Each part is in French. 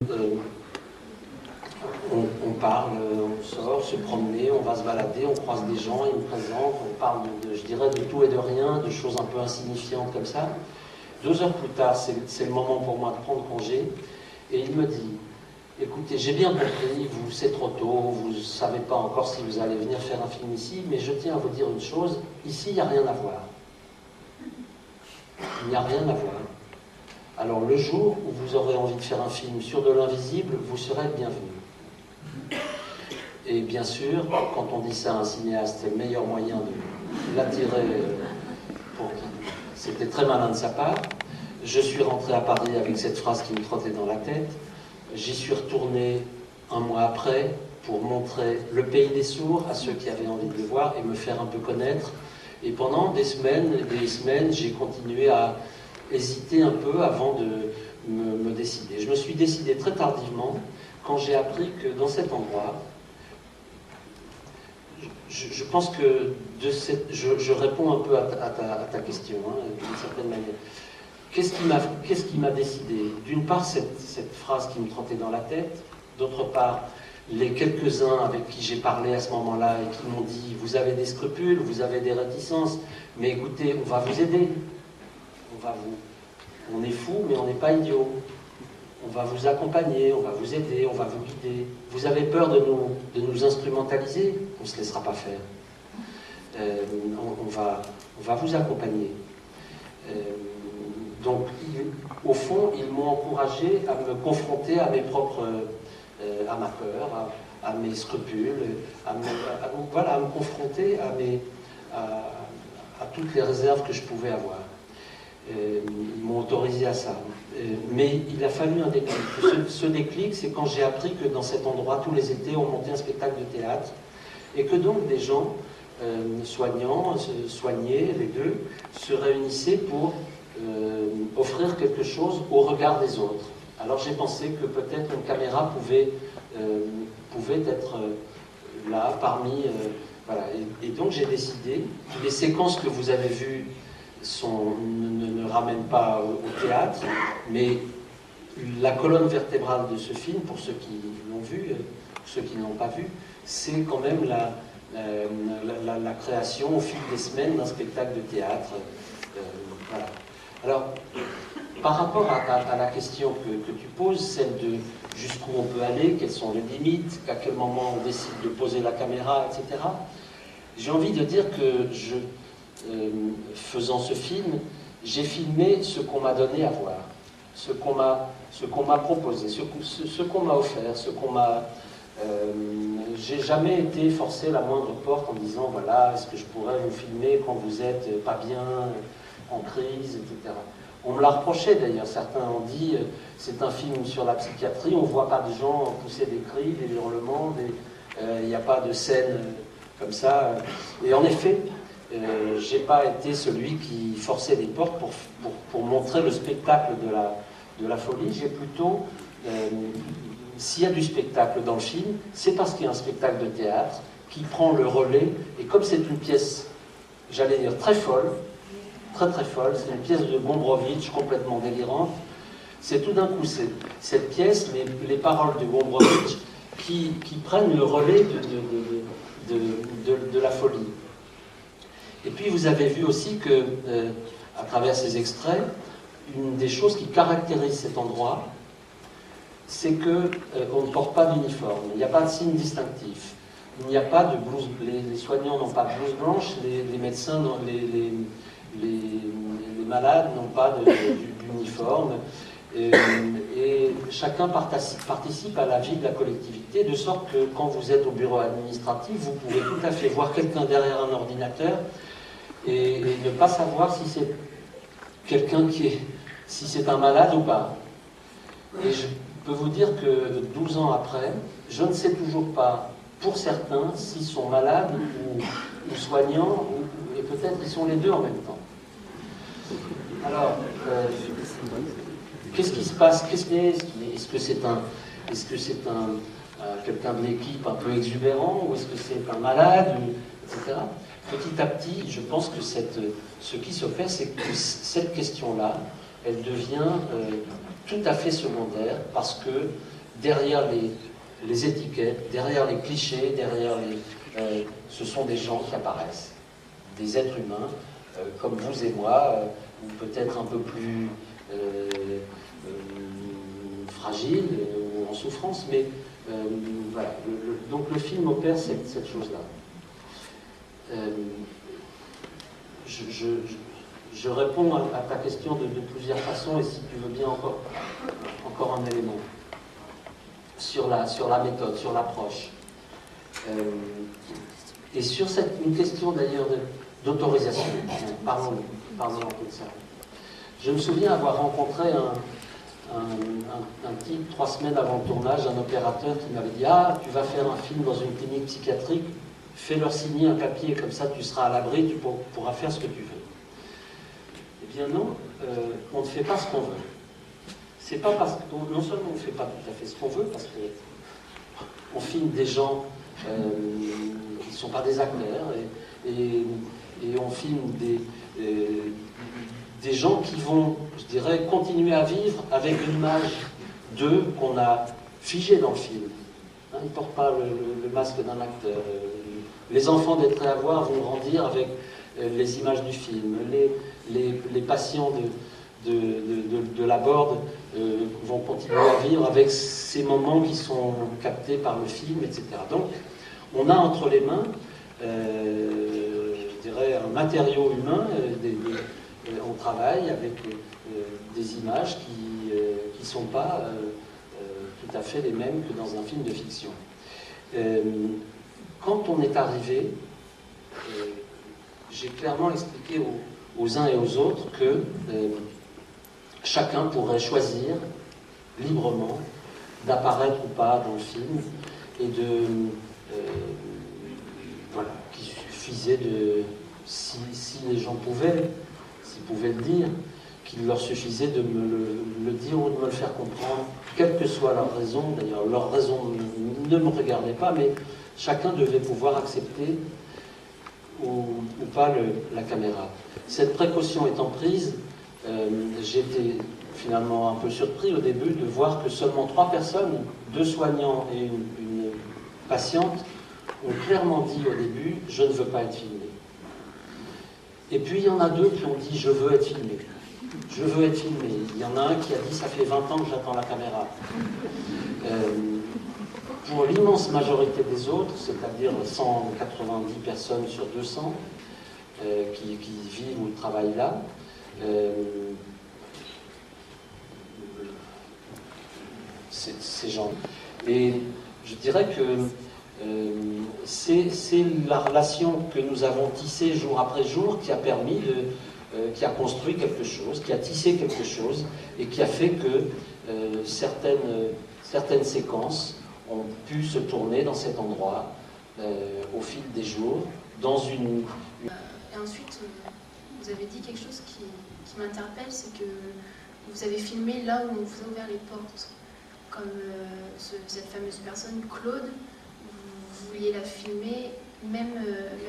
On parle, on sort, se promener, on va se balader, on croise des gens, ils me présentent, on parle, je dirais, de tout et de rien, de choses un peu insignifiantes comme ça. 2 heures plus tard, c'est le moment pour moi de prendre congé, et il me dit, écoutez, j'ai bien compris, c'est trop tôt, vous ne savez pas encore si vous allez venir faire un film ici, mais je tiens à vous dire une chose, ici, il n'y a rien à voir. Il n'y a rien à voir. Alors le jour où vous aurez envie de faire un film sur de l'invisible, vous serez bienvenu. Et bien sûr, quand on dit ça à un cinéaste, c'est le meilleur moyen de l'attirer pour qui. C'était très malin de sa part. Je suis rentré à Paris avec cette phrase qui me trottait dans la tête. J'y suis retourné 1 mois après pour montrer Le Pays des Sourds à ceux qui avaient envie de le voir et me faire un peu connaître. Et pendant des semaines, j'ai continué à hésiter un peu avant de me décider. Je me suis décidé très tardivement quand j'ai appris que dans cet endroit, je pense que je réponds un peu à ta question, hein, d'une certaine manière. Qu'est-ce qui m'a décidé? D'une part, cette phrase qui me trottait dans la tête, d'autre part, les quelques-uns avec qui j'ai parlé à ce moment-là et qui m'ont dit « Vous avez des scrupules, vous avez des réticences, mais écoutez, on va vous aider. On est fous, mais on n'est pas idiots. On va vous accompagner, on va vous aider, on va vous guider. Vous avez peur de nous instrumentaliser? On ne se laissera pas faire. On va vous accompagner. » Donc, au fond, ils m'ont encouragé à me confronter à mes propres... à ma peur, à mes scrupules, à me confronter à toutes les réserves que je pouvais avoir. Ils m'ont autorisé à ça. Mais il a fallu un déclic. Ce déclic, c'est quand j'ai appris que dans cet endroit, tous les étés, on montait un spectacle de théâtre, et que donc des gens soignants, soignés, les deux, se réunissaient pour offrir quelque chose au regard des autres. Alors j'ai pensé que peut-être une caméra pouvait être là, parmi... voilà. Et donc j'ai décidé, les séquences que vous avez vues ne ramènent pas au théâtre, mais la colonne vertébrale de ce film, pour ceux qui l'ont vu, ceux qui ne l'ont pas vu, c'est quand même la création au fil des semaines d'un spectacle de théâtre. Voilà. Alors, par rapport à la question que tu poses, celle de jusqu'où on peut aller, quelles sont les limites, à quel moment on décide de poser la caméra, etc., j'ai envie de dire que faisant ce film, j'ai filmé ce qu'on m'a donné à voir, ce qu'on m'a proposé, ce qu'on m'a offert, ce qu'on m'a... j'ai jamais été forcé la moindre porte en disant, voilà, est-ce que je pourrais vous filmer quand vous êtes pas bien, en crise, etc. On me l'a reproché d'ailleurs, certains ont dit c'est un film sur la psychiatrie, on ne voit pas de gens pousser des cris, des hurlements, il n'y a pas de scène comme ça. Et en effet, j'ai pas été celui qui forçait des portes pour montrer le spectacle de la folie. J'ai plutôt, s'il y a du spectacle dans le film, c'est parce qu'il y a un spectacle de théâtre qui prend le relais, et comme c'est une pièce, j'allais dire très folle, très folle, c'est une pièce de Gombrowicz complètement délirante. C'est tout d'un coup cette pièce, les paroles de Gombrowicz qui prennent le relais de la folie. Et puis vous avez vu aussi que, à travers ces extraits, une des choses qui caractérise cet endroit, c'est qu'on ne porte pas d'uniforme, il n'y a pas de signe distinctif, il n'y a pas de blouse, les soignants n'ont pas de blouse blanche, les médecins, les malades n'ont pas d'uniforme, et chacun participe à la vie de la collectivité, de sorte que quand vous êtes au bureau administratif, vous pouvez tout à fait voir quelqu'un derrière un ordinateur et ne pas savoir si c'est quelqu'un si c'est un malade ou pas. Et je peux vous dire que 12 ans après, je ne sais toujours pas, pour certains, s'ils sont malades ou soignants, et peut-être ils sont les deux en même temps. Alors, qu'est-ce qui se passe? Est-ce que c'est quelqu'un de l'équipe un peu exubérant, ou est-ce que c'est un malade, etc. Petit à petit, je pense que ce qui se fait, c'est que cette question-là, elle devient tout à fait secondaire, parce que derrière les étiquettes, derrière les clichés, derrière ce sont des gens qui apparaissent, des êtres humains, comme vous et moi, ou peut-être un peu plus fragiles ou en souffrance, mais voilà. Donc le film opère cette chose-là. Je réponds à ta question de plusieurs façons, et si tu veux bien encore un élément sur la méthode, sur l'approche. Et sur une question d'ailleurs d'autorisation. Parlons un peu de ça. Je me souviens avoir rencontré un type 3 semaines avant le tournage, un opérateur qui m'avait dit « Ah, tu vas faire un film dans une clinique psychiatrique, fais-leur signer un papier, comme ça tu seras à l'abri, tu pourras faire ce que tu veux. » Eh bien non, on ne fait pas ce qu'on veut. C'est pas parce que, non seulement on ne fait pas tout à fait ce qu'on veut, parce qu'on filme des gens qui ne sont pas des acteurs, et on filme des gens qui vont, je dirais, continuer à vivre avec l'image d'eux qu'on a figée dans le film. Hein, ils ne portent pas le masque d'un acteur. Les enfants d'être à voir vont grandir avec les images du film. Les patients de la Borde vont continuer à vivre avec ces moments qui sont captés par le film, etc. Donc, on a entre les mains, je dirais, un matériau humain. On travaille avec des images qui ne sont pas tout à fait les mêmes que dans un film de fiction. Quand on est arrivé, j'ai clairement expliqué aux uns et aux autres que chacun pourrait choisir librement d'apparaître ou pas dans le film, et voilà, qu'il suffisait si les gens pouvaient le dire, qu'il leur suffisait de me le dire ou de me le faire comprendre, quelle que soit leur raison. D'ailleurs, leur raison ne me regardait pas, mais chacun devait pouvoir accepter ou pas la caméra. Cette précaution étant prise, j'étais finalement un peu surpris au début de voir que seulement 3 personnes, 2 soignants et une patiente, ont clairement dit au début « je ne veux pas être filmé ». Et puis il y en a 2 qui ont dit « je veux être filmé ». Je veux être filmé. Il y en a un qui a dit « ça fait 20 ans que j'attends la caméra ». Pour l'immense majorité des autres, c'est-à-dire 190 personnes sur 200 qui vivent ou travaillent là, ces gens. Et je dirais que c'est la relation que nous avons tissée jour après jour qui a permis qui a construit quelque chose, qui a tissé quelque chose, et qui a fait que certaines séquences ont pu se tourner dans cet endroit au fil des jours, dans une... Et ensuite, vous avez dit quelque chose qui m'interpelle, c'est que vous avez filmé là où on vous a ouvert les portes. Comme cette fameuse personne, Claude, vous vouliez la filmer, même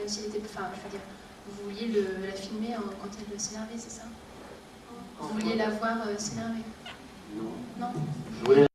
si elle était... Enfin, je veux dire, vous vouliez la filmer quand elle s'énervait, c'est ça? Vous vouliez la voir s'énerver? Non. Non. Je voulais